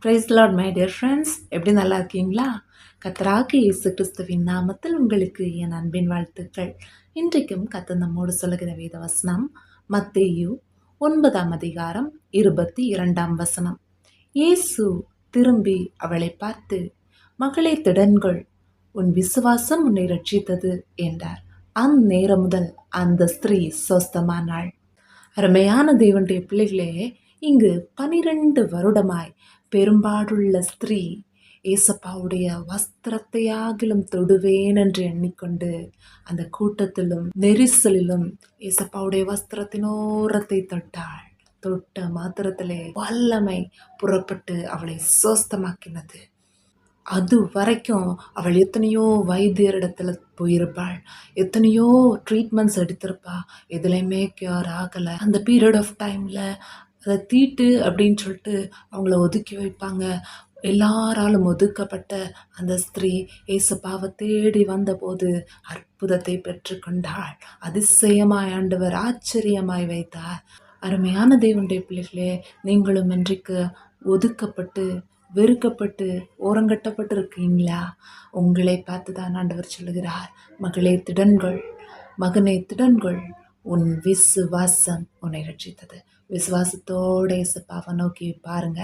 Price Lord my dear friends, எப்படி நல்லா இருக்கீங்களா? கர்த்தராகிய இயேசு கிறிஸ்துவின் நாமத்தில் உங்களுக்கு என் அன்பின் வாழ்த்துக்கள். இன்றைக்கும் கர்த்தர் நம்மோடு சொல்லுகிற வேத வசனம் மத்தேயு 9:22. இயேசு திரும்பி அவளை பார்த்து, மகளே திடன்கொள், உன் விசுவாசம் உன்னை ரட்சித்தது என்றார். அந்நேரம் முதல் அந்த ஸ்திரீ சொஸ்தமானாள். அருமையான தேவனுடைய பிள்ளைகளே, இங்கு 12 வருடமாய் பெரும்பாடுள்ள ஸ்திரீ ஏசப்பாவுடைய வஸ்திரத்தையாகிலும் தொடுவேன் என்று எண்ணிக்கொண்டு அந்த கூட்டத்திலும் நெரிசலிலும் ஏசப்பாவுடைய வஸ்திரத்தினோரத்தை தொட்டாள். தொட்ட மாத்திரத்திலே வல்லமை புறப்பட்டு அவளை சுஸ்தமாக்கினது. அது வரைக்கும் அவள் எத்தனையோ வைத்தியரிடத்துல போயிருப்பாள், எத்தனையோ ட்ரீட்மெண்ட்ஸ் எடுத்திருப்பா, எதுலையுமே கியூர் ஆகலை. அந்த பீரியட் ஆஃப் டைமில் அதை தீட்டு அப்படின்னு சொல்லிட்டு அவங்கள ஒதுக்கி வைப்பாங்க. எல்லாராலும் ஒதுக்கப்பட்ட அந்த ஸ்திரீ ஏசப்பாவை தேடி வந்தபோது அற்புதத்தை பெற்றுக்கொண்டாள். அதிசயமாய் ஆண்டவர் ஆச்சரியமாய் வைத்தார். அருமையான தேவனுடைய பிள்ளைகளே, நீங்களும் இன்றைக்கு ஒதுக்கப்பட்டு வெறுக்கப்பட்டு ஓரங்கட்டப்பட்டு இருக்கீங்களா? உங்களை பார்த்து தான் ஆண்டவர் சொல்லுகிறார், மகளே திடன்கொள், மகனே திடன்கொள், உன் விசுவாசம் உன்னை ரட்சித்தது. விசுவாசத்தோட இயேசுப்பாவை நோக்கி பாருங்க.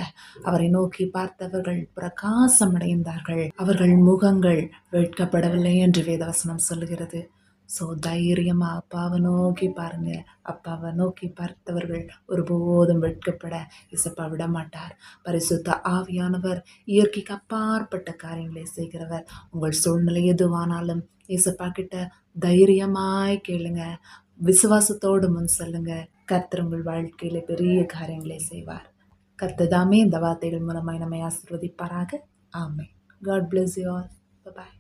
அவரை நோக்கி பார்த்தவர்கள் பிரகாசம் அடைந்தார்கள், அவர்கள் முகங்கள் வெட்கப்படவில்லை என்று வேதவசனம் சொல்லுகிறது. ஸோ தைரியமாக அப்பாவை நோக்கி பாருங்க. அப்பாவை நோக்கி பார்த்தவர்கள் ஒருபோதும் வெட்கப்பட இயேசப்பா விட மாட்டார். பரிசுத்த ஆவியானவர் இயற்கைக்கு அப்பாற்பட்ட காரியங்களை செய்கிறவர். உங்கள் சூழ்நிலை எதுவானாலும் இயேசப்பா கிட்ட தைரியமாய் கேளுங்க, விசுவாசத்தோடு முன் செல்லுங்க. கர்த்தர் உங்கள் வாழ்க்கையில பெரிய காரியங்களை செய்வார். கர்த்தர் தாமே இந்த வார்த்தைகள் மூலமாய் நம்மை ஆசீர்வதிப்பாராக. ஆமென். God bless you all. Bye bye.